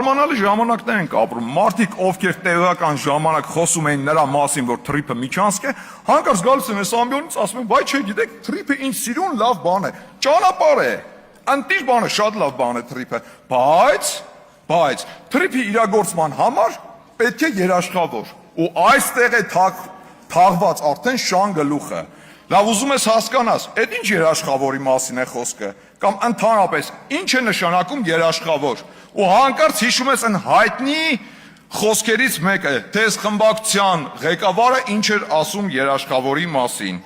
Մանալի ժամանակներ ենք ապրում, մարդիկ ովքեր տեղական ժամանակ խոսում էին նրա մասին, որ թրիփը միջանցք է, հանկարծ գալիս են այս ամբիոնից ասում են, բայ չէ, գիտեք, թրիփը ինչ սիրուն լավ բան է, ճանապարհ է, ընտիր բան է, շատ լավ բան է թրիփը, բայց թրիփի իրագործման համար պետք է երաշխավոր, ու այստեղ է թաղված արդեն շան գլուխը, լավ ուզում ես հասկանաս, այդ ինչ երաշխավորի մասին է խոսքը, կամ ընդհանրապես ինչ է նշանակում երաշխավոր, ու հանկարծ հիշում ես այն հայտնի խոսքերից մեկը, թե այս խմբակցության ղեկավարը ինչ էր ասում երաշխավորի մասին։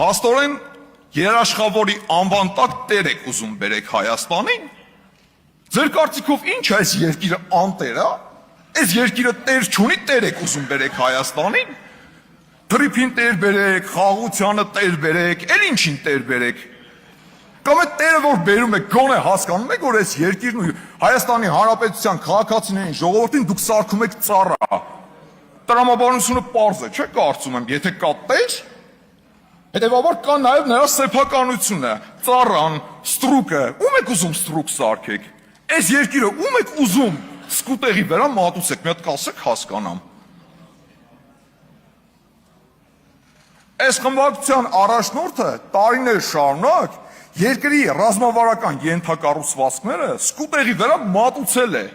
Փաստորեն երաշխավորի անվան տակ տեր եք ուզում բերեք Հայաստանին։ Ձեր կարծիքով ինչ է այս երկիրը անտեր է։ Այս երկիրը տեր չունի, տեր եք ուզում բերեք Հայաստանին։ Թրիփին տեր բերեք, խաղաղությանը տեր բերեք, էլ ինչին տեր բերեք։ Կամ այդ տերը որ բերում եք, գոնե հասկանում եք, որ այս երկիրն ու Հայաստանի Հանրապետության քաղաքացիներին, ժողովրդին դուք սարքում եք ծառա։ Տրամաբանությունը պարզ է, չէ՞ կարծում եմ, եթե կա տեր, հետևաբար կա նաև նրա սեփականությունը, ծառան, ստրուկը, ում եք ուզում ստրուկ սարքեք։ Այս երկիրը ում եք ուզում սկուտեղի վրա մատուցեք, մի հատ կասեք հասկանամ։ Այս խմբակցության առաջնորդը տարիներ շարունակ երկրի ռազմավարական ենթակառուցվածքները սկուտեղի վրա մատուցել է։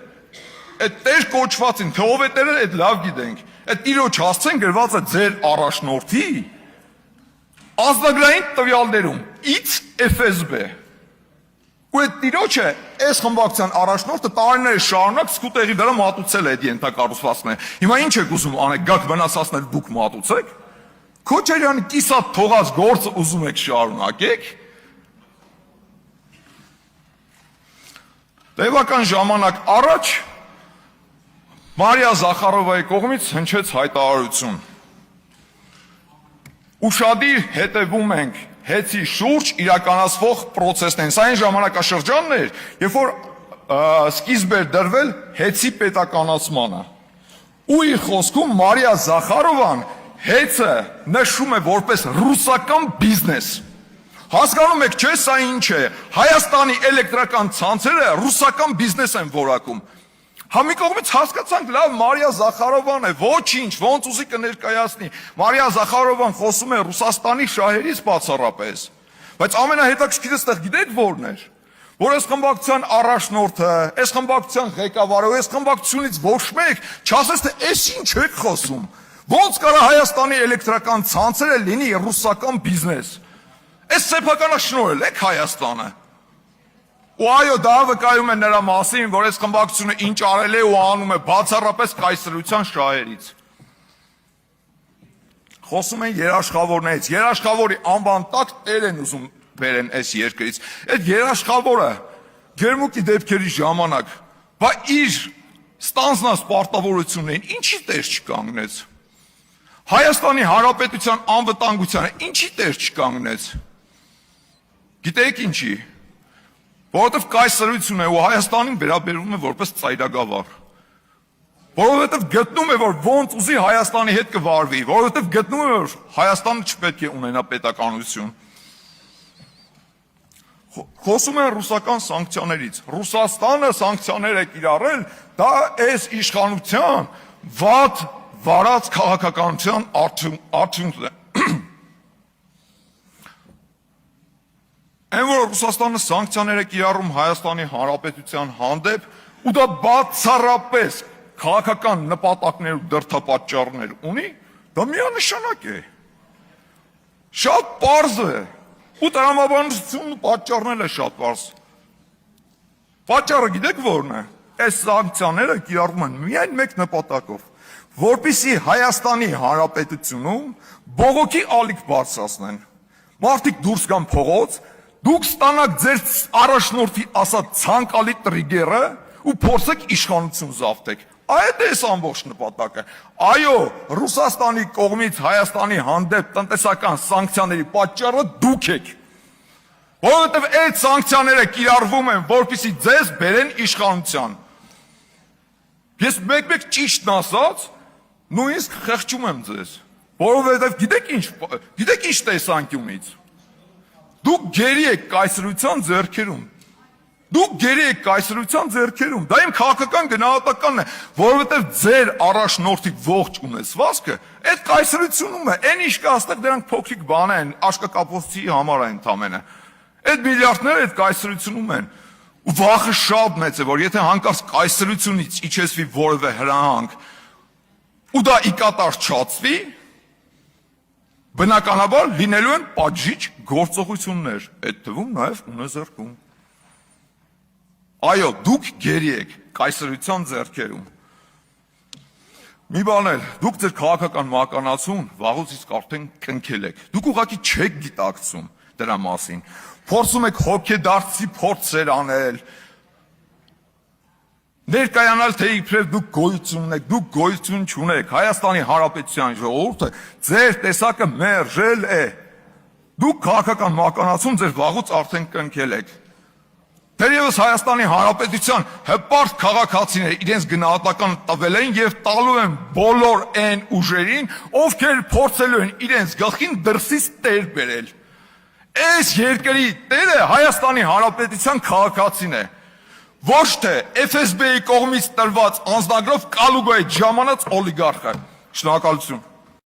Այդ տեր կոչվածին, թե ով է տերը, այդ լավ գիտենք։ Այդ տիրոջ հասցեն գրված է ձեր առաջնորդի ազգագրային տվյալներում, ից FSB։ Ու այդ տիրոջը այս խմբակցության առաջնորդը տարիներ շարունակ սկուտեղի վրա մատուցել է այդ ենթակառուցվածքները։ Հիմա ինչ եք ուզում անել, գաք վնասացնել դուք մատուցեք։ Քոչարյանի կիսատ թողած գործը ուզում եք շարունակեք։ Տևական ժամանակ առաջ Մարիա Զախարովայի կողմից հնչեց հայտարարություն։ Ուշադիր հետևում ենք հեցի շուրջ իրականացվող պրոցեսներին։ Սա այն ժամանակաշրջանն էր, երբ որ սկիզբ էր դրվել հեցի պետականացմանը։ Ու իր խոսքում Մարիա Զախարովան հեցը նշում է որպես ռուսական բիզնես։ Հասկանում եք, չէ՞, սա ինչ է։ Հայաստանի էլեկտրական ցանցերը ռուսական բիզնես են որակում։ Հա մի կողմից հասկացանք, լավ, Մարիա Զախարովան է, ոչինչ, ոնց ուզի կներկայացնի։ Մարիա Զախարովան խոսում է Ռուսաստանի շահերից բացառապես։ Բայց ամենահետաքրքիրը ստեղ գիտեք որն էր։ Որ այս խմբակցության առաջնորդը, այս խմբակցության ղեկավարը, այս խմբակցությունից ոչ մեկ չասես, թե այս ինչ եք խոսում։ Ոնց կարա Հայաստանի էլեկտրական ցանցերը լինի ռուսական բիզնես։ Այս սեփականաշնորհել եք Հայաստանը։ Ու այո, դա վկայում է նրա մասին, որ այս խմբակցությունը ինչ արել է ու անում է բացառապես կայսրության շահերից։ Խոսում են երաշխավորներից, երաշխավորի անվան տակ տեր են ուզում բերեն այս երկրից։ Այդ երաշխավորը Գերմուկի դեպքերի ժամանակ, բա իր ստանձնած պարտավորություններին ինչի տեր չկանգնեց։ Հայաստանի Հանրապետության անվտանգությանը ինչի տեր չկանգնեց։ Գիտեք ինչի։ Որովհետև կայսրություն է ու Հայաստանին վերաբերվում է որպես ծայրագավառ։ Որովհետև գտնում է, որ ոնց ուզի Հայաստանի հետ կվարվի, որովհետև գտնում է, որ Հայաստանը չպետք է ունենա պետականություն։ Խոսում են ռուսական սանկցիաներից։ Ռուսաստանը սանկցիաներ է կիրառել, դա այս իշխանության վատ վարած քաղաքականության արդյունքն է։ Այն որ Ռուսաստանը սանկցիաներ է կիրառում Հայաստանի Հանրապետության հանդեպ, ու դա բացառապես քաղաքական նպատակներ ու դրդապատճառներ ունի, դա միանշանակ է։ Շատ պարզ է։ Ու տրամաբանությունն ու պատճառն է շատ պարզ։ Պատճառը գիտեք որն է։ Այս սանկցիաները կիրառվում են միայն մեկ նպատակով, որպեսզի Հայաստանի Հանրապետությունում բողոքի ալիք բարձրացնեն։ Մարդիկ դուրս գան փողոց, դուք ստանաք ձեր առաջնորդի ասած ցանկալի տրիգերը ու փորձեք իշխանություն զավթեք։ Այդ է ամբողջ նպատակը։ Այո, Ռուսաստանի կողմից Հայաստանի հանդեպ տնտեսական սանկցիաների պատճառը դուք եք։ Որովհետև այդ սանկցիաները կիրառվում են, որպեսզի ձեզ բերեն իշխանության։ Ես մեկ-մեկ ճիշտն ասած, նույնիսկ խեղճում եմ ձեզ։ Որովհետև գիտեք ինչ տեսանկյունից։ Դուք գերի եք կայսրության ձեռքերում։ Դուք գերի եք կայսրության ձեռքերում։ Դա իմ քաղաքական գնահատականն է, որովհետև ձեր առաջնորդի ողջ ունեցվածքը այդ կայսրությունում է։ Այն ինչ կա, հաստատ դրանք փոքրիկ բան են, աշկակապոցի համար են ընդամենը։ Այդ միլիարդները այդ կայսրությունում են։ Ու վախը շատ մեծ է, որ եթե հանկարծ կայսրությունից իջեցվի որևէ հրահանգ, ու դա ի կատար չածվի, բնականաբար լինելու են պատժիչ գործողություններ, այդ թվում նաև ունեզրկում։ Այո, դուք գերի եք կայսրության ձեռքերում։ Մի բան էլ, դուք ձեր քաղաքական մականացուն վաղուց իսկ արդեն կնքել եք։ Դուք ուղղակի չեք գիտակցում դրա մասին։ Փորձում եք հոգեդարձի փորձեր անել, ներկայանալ, թե իբրև դուք գոյություն ունեք, դուք գոյություն չունեք, Հայաստանի Հանրապետության ժողովուրդը ձեր տեսակը մերժել է։ Դուք քաղաքական մականացում ձեր վաղուց արդեն կնքել եք։ Թերևս Հայաստանի Հանրապետության հպարտ քաղաքացիները իրենց գնահատականը տվել են եւ տալու են բոլոր այն ուժերին, ովքեր փորձելու են իրենց գլխին դրսից տեր բերել։ Այս երկրի տերը Հայաստանի Հանրապետության քաղաքացին է, ոչ թե FSB-ի կողմից տրված անձնագրով կալուգոյի ժամանած օլիգարխը։ Շնորհակալություն։